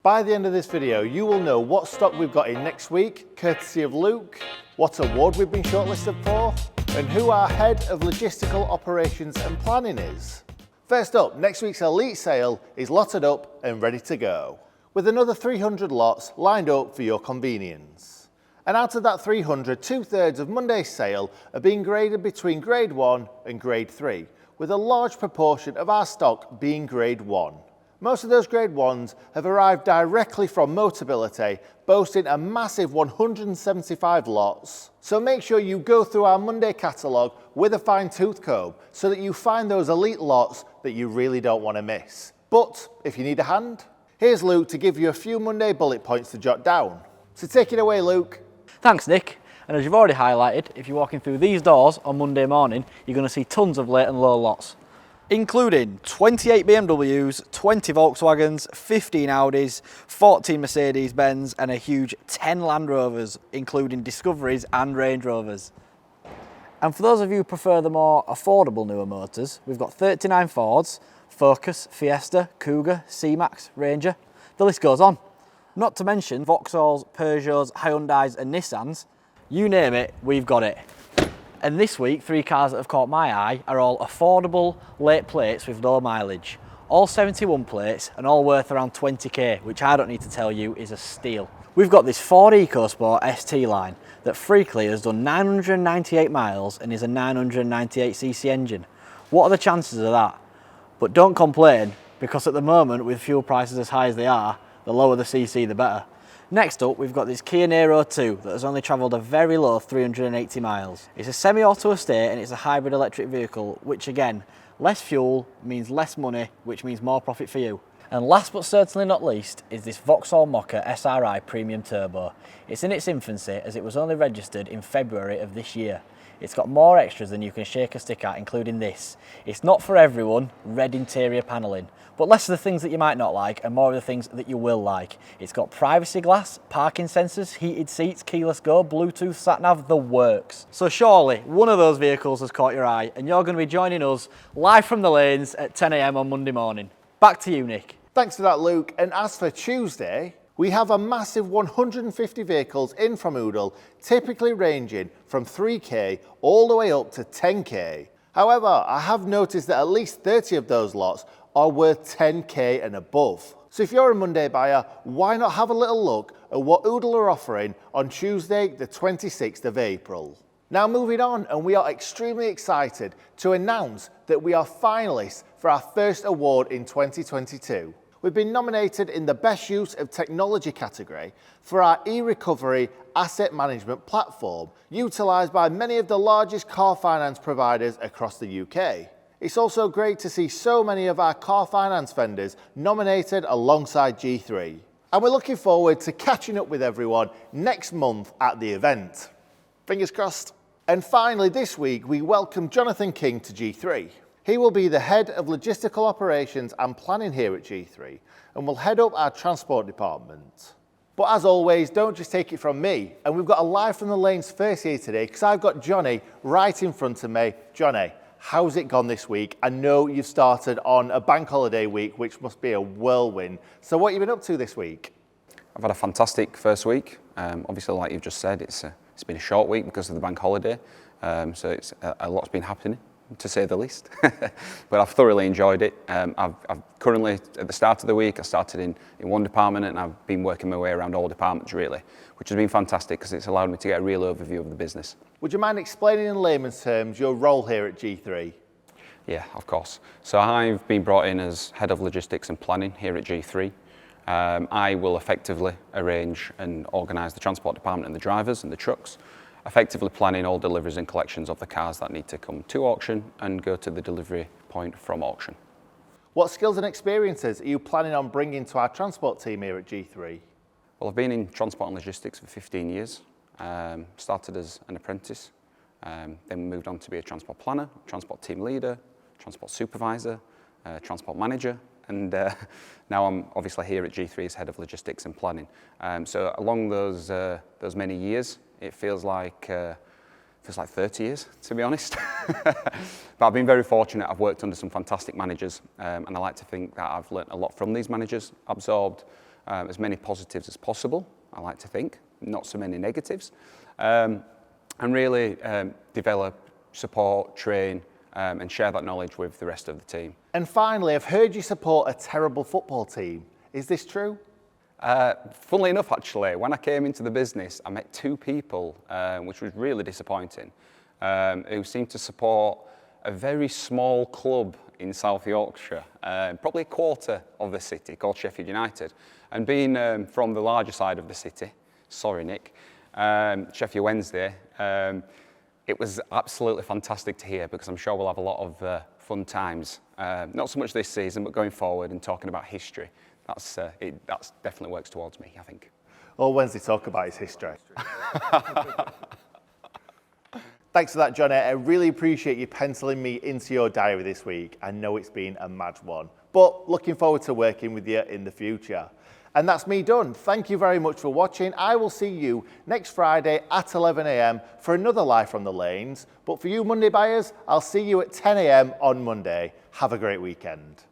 By the end of this video, you will know what stock we've got in next week, courtesy of Luke, what award we've been shortlisted for, and who our head of logistical operations and planning is. First up, next week's elite sale is lotted up and ready to go, with another 300 lots lined up for your convenience. And out of that 300, 2/3 of Monday's sale are being graded between grade 1 and grade 3, with a large proportion of our stock being grade 1. Most of those grade 1s have arrived directly from Motability, boasting a massive 175 lots. So make sure you go through our Monday catalogue with a fine-tooth comb so that you find those elite lots that you really don't want to miss. But if you need a hand, here's Luke to give you a few Monday bullet points to jot down. So take it away, Luke. Thanks, Nick. And as you've already highlighted, if you're walking through these doors on Monday morning, you're going to see tons of late and low lots, including 28 BMWs, 20 Volkswagens, 15 Audis, 14 Mercedes-Benz and a huge 10 Land Rovers, including Discoveries and Range Rovers. And for those of you who prefer the more affordable newer motors, we've got 39 Fords, Focus, Fiesta, Cougar, C-Max, Ranger. The list goes on. Not to mention Vauxhalls, Peugeots, Hyundais and Nissans. You name it, we've got it. And this week, 3 cars that have caught my eye are all affordable late plates with low mileage. All 71 plates and all worth around 20k, which I don't need to tell you is a steal. We've got this Ford EcoSport ST line that freakily has done 998 miles and is a 998cc engine. What are the chances of that? But don't complain, because at the moment, with fuel prices as high as they are, the lower the cc the better. Next up, we've got this Kia Niro 2 that has only travelled a very low 380 miles. It's a semi-auto estate and it's a hybrid electric vehicle, which again, less fuel means less money, which means more profit for you. And last but certainly not least is this Vauxhall Mokka SRI Premium Turbo. It's in its infancy as it was only registered in February of this year. It's got more extras than you can shake a stick at, including this. It's not for everyone, red interior panelling, but less of the things that you might not like and more of the things that you will like. It's got privacy glass, parking sensors, heated seats, keyless go, Bluetooth, sat-nav, the works. So surely one of those vehicles has caught your eye and you're going to be joining us live from the lanes at 10 AM on Monday morning. Back to you, Nick. Thanks for that, Luke. And as for Tuesday, we have a massive 150 vehicles in from Oodle, typically ranging from 3k all the way up to 10k. However, I have noticed that at least 30 of those lots are worth 10k and above. So if you're a Monday buyer, why not have a little look at what Oodle are offering on Tuesday, the 26th of April. Now moving on, and we are extremely excited to announce that we are finalists for our first award in 2022. We've been nominated in the Best Use of Technology category for our e-recovery asset management platform, utilised by many of the largest car finance providers across the UK. It's also great to see so many of our car finance vendors nominated alongside G3. And we're looking forward to catching up with everyone next month at the event. Fingers crossed. And finally this week we welcome Jonathan King to G3. He will be the head of logistical operations and planning here at G3 and will head up our transport department. But as always, don't just take it from me. And we've got a live from the lanes first here today because I've got Johnny right in front of me. Johnny, how's it gone this week? I know you've started on a bank holiday week, which must be a whirlwind. So what have you been up to this week? I've had a fantastic first week. Obviously, like you've just said, it's been a short week because of the bank holiday. So it's a lot's been happening, to say the least. But I've thoroughly enjoyed it. I've currently, at the start of the week, I started in one department and I've been working my way around all departments really, which has been fantastic because it's allowed me to get a real overview of the business. Would you mind explaining in layman's terms your role here at G3? Yeah, of course. So I've been brought in as Head of Logistics and Planning here at G3. I will effectively arrange and organise the transport department and the drivers and the trucks, effectively planning all deliveries and collections of the cars that need to come to auction and go to the delivery point from auction. What skills and experiences are you planning on bringing to our transport team here at G3? Well, I've been in transport and logistics for 15 years. Started as an apprentice, then moved on to be a transport planner, transport team leader, transport supervisor, transport manager, and now I'm obviously here at G3 as Head of Logistics and Planning. So along those many years, it feels like 30 years, to be honest. But I've been very fortunate. I've worked under some fantastic managers, and I like to think that I've learnt a lot from these managers, absorbed as many positives as possible, I like to think, not so many negatives, and really develop, support, train, and share that knowledge with the rest of the team. And finally, I've heard you support a terrible football team. Is this true? Funnily enough, actually, when I came into the business, I met two people, which was really disappointing, who seemed to support a very small club in South Yorkshire, probably a quarter of the city, called Sheffield United. And being from the larger side of the city, sorry Nick, Sheffield Wednesday, it was absolutely fantastic to hear, because I'm sure we'll have a lot of fun times, not so much this season, but going forward and talking about history. That's definitely works towards me, I think. All Wednesday talk about his history. Thanks for that, Johnny. I really appreciate you penciling me into your diary this week. I know it's been a mad one, but looking forward to working with you in the future. And that's me done. Thank you very much for watching. I will see you next Friday at 11 a.m. for another Live from the Lanes. But for you Monday buyers, I'll see you at 10 a.m. on Monday. Have a great weekend.